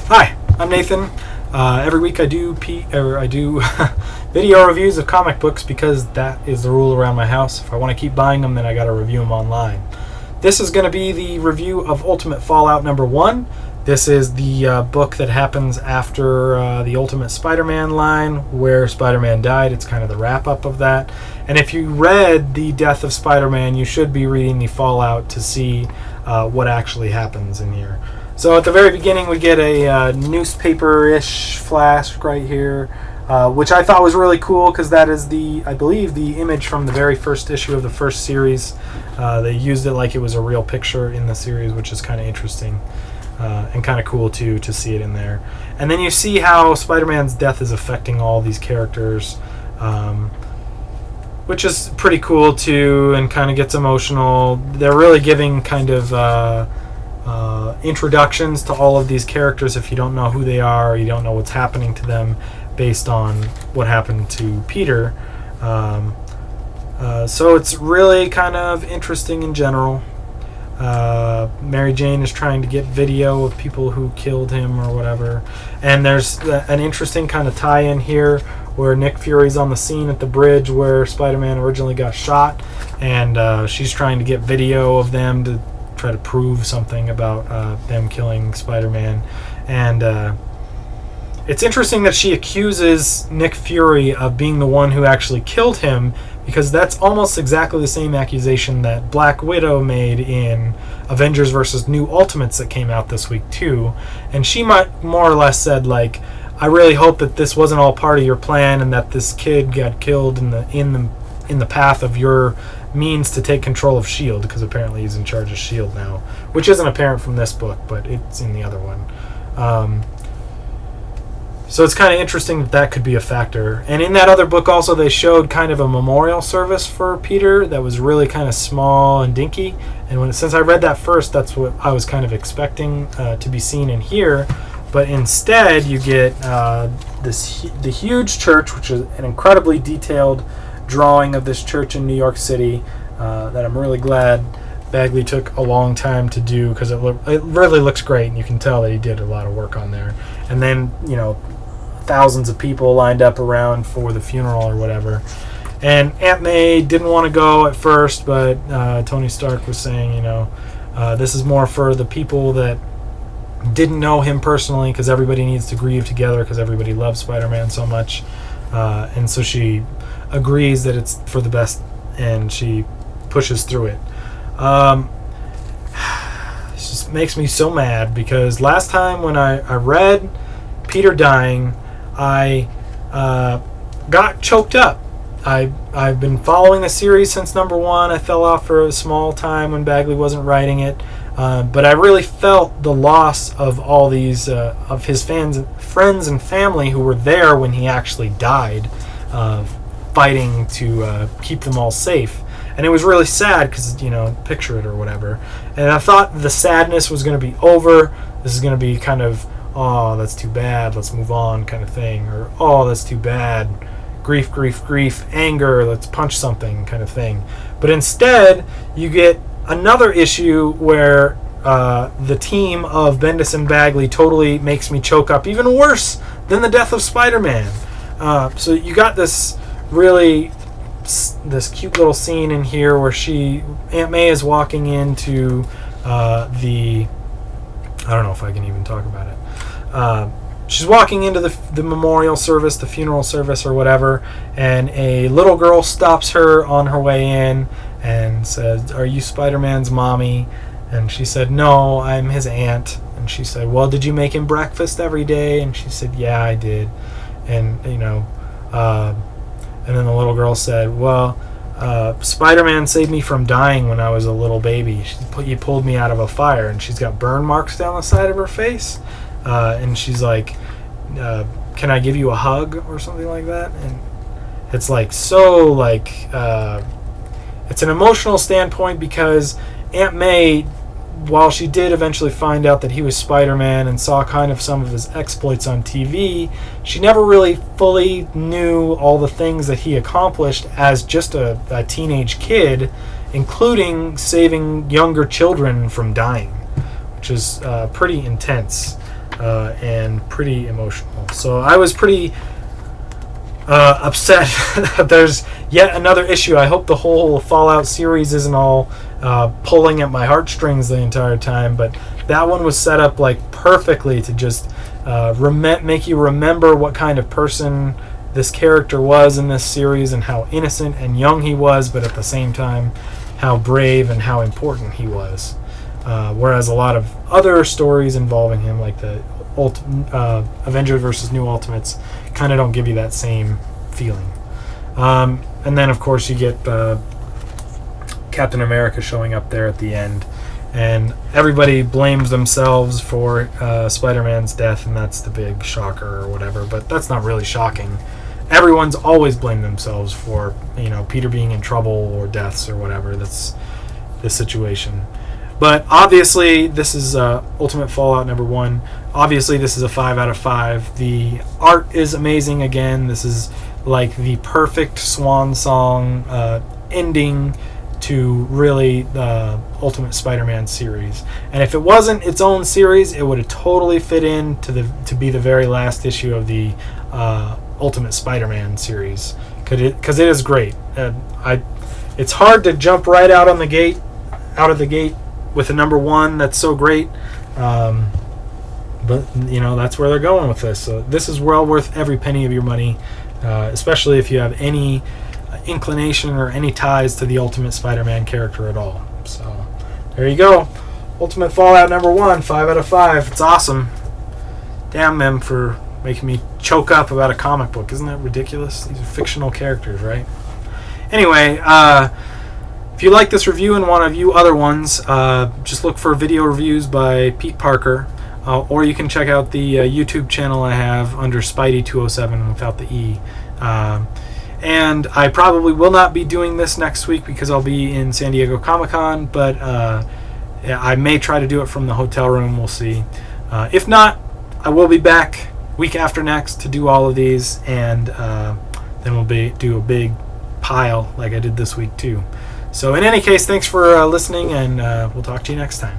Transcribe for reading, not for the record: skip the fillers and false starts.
Hi, I'm Nathan. Every week I do video reviews of comic books because that is the rule around my house. If I want to keep buying them, then I got to review them online. This is going to be the review of Ultimate Fallout #1. This is the book that happens after the Ultimate Spider-Man line, where Spider-Man died. It's kind of the wrap-up of that. And if you read The Death of Spider-Man, you should be reading the Fallout to see what actually happens in here. So at the very beginning, we get a newspaper-ish flash right here, which I thought was really cool because that is I believe, the image from the very first issue of the first series. They used it like it was a real picture in the series, which is kind of interesting and kind of cool too to see it in there. And then you see how Spider-Man's death is affecting all these characters, which is pretty cool too, and kind of gets emotional. They're really giving kind of introductions to all of these characters if you don't know who they are, or you don't know what's happening to them based on what happened to Peter. So it's really kind of interesting in general. Mary Jane is trying to get video of people who killed him or whatever. And there's an interesting kind of tie-in here where Nick Fury's on the scene at the bridge where Spider-Man originally got shot, and she's trying to get video of them to try to prove something about them killing Spider-Man. And it's interesting that she accuses Nick Fury of being the one who actually killed him, because that's almost exactly the same accusation that Black Widow made in Avengers vs. New Ultimates that came out this week too. And she might more or less said, like, I really hope that this wasn't all part of your plan and that this kid got killed in the path of your means to take control of S.H.I.E.L.D., because apparently he's in charge of S.H.I.E.L.D. now, which isn't apparent from this book, but it's in the other one. So it's kind of interesting that could be a factor. And in that other book also, they showed kind of a memorial service for Peter that was really kind of small and dinky. And since I read that first, that's what I was kind of expecting to be seen in here. But instead, you get the huge church, which is an incredibly detailed drawing of this church in New York City that I'm really glad Bagley took a long time to do, because it really looks great, and you can tell that he did a lot of work on there. And then, thousands of people lined up around for the funeral or whatever. And Aunt May didn't want to go at first, but Tony Stark was saying, this is more for the people that didn't know him personally, because everybody needs to grieve together because everybody loves Spider-Man so much. And so she agrees that it's for the best, and she pushes through it. It just makes me so mad, because last time when I read Peter dying, I got choked up. I've been following the series since #1. I fell off for a small time when Bagley wasn't writing it, but I really felt the loss of all these of his friends and family who were there when he actually died, fighting to keep them all safe. And it was really sad because, picture it or whatever. And I thought the sadness was going to be over. This is going to be kind of, oh, that's too bad, let's move on kind of thing. Or, oh, that's too bad, grief, grief, grief, anger, let's punch something kind of thing. But instead, you get another issue where the team of Bendis and Bagley totally makes me choke up, even worse than the death of Spider-Man. So you got this cute little scene in here where Aunt May is walking into I don't know if I can even talk about it. She's walking into the memorial service, the funeral service or whatever, and a little girl stops her on her way in and says, "Are you Spider-Man's mommy?" And she said, "No, I'm his aunt." And she said, "Well, did you make him breakfast every day?" And she said, "Yeah, I did." And and then the little girl said, "Well, Spider-Man saved me from dying when I was a little baby. He pulled me out of a fire." And she's got burn marks down the side of her face. And she's like, "Can I give you a hug?" or something like that. And it's like, so like, it's an emotional standpoint, because Aunt May, while she did eventually find out that he was Spider-Man and saw kind of some of his exploits on TV, she never really fully knew all the things that he accomplished as just a teenage kid, including saving younger children from dying, which is pretty intense and pretty emotional. So I was pretty upset that there's yet another issue. I hope the whole Fallout series isn't all pulling at my heartstrings the entire time, but that one was set up like perfectly to just make you remember what kind of person this character was in this series and how innocent and young he was, but at the same time how brave and how important he was. Whereas a lot of other stories involving him, like the Avengers versus New Ultimates, kind of don't give you that same feeling. And then, of course, you get Captain America showing up there at the end, and everybody blames themselves for Spider-Man's death, and that's the big shocker or whatever, but that's not really shocking. Everyone's always blamed themselves for, Peter being in trouble or deaths or whatever. That's the situation. But obviously, this is Ultimate Fallout number 1. Obviously, this is a 5 out of 5. The art is amazing again. This is like the perfect swan song ending to really the Ultimate Spider-Man series. And if it wasn't its own series, it would have totally fit in to be the very last issue of the Ultimate Spider-Man series, because it is great. It's hard to jump right out of the gate with a number 1 that's so great, but that's where they're going with this. So this is well worth every penny of your money, especially if you have any inclination or any ties to the Ultimate Spider-Man character at all. So there you go, Ultimate Fallout number 1, 5 out of 5. It's awesome. Damn them for making me choke up about a comic book. Isn't that ridiculous? These are fictional characters, right? Anyway, if you like this review and want to view other ones, just look for video reviews by Peteparker, or you can check out the YouTube channel I have under Spidey207 without the E. And I probably will not be doing this next week because I'll be in San Diego Comic-Con, but I may try to do it from the hotel room. We'll see. If not, I will be back week after next to do all of these, and then we'll do a big pile like I did this week too. So in any case, thanks for listening, and we'll talk to you next time.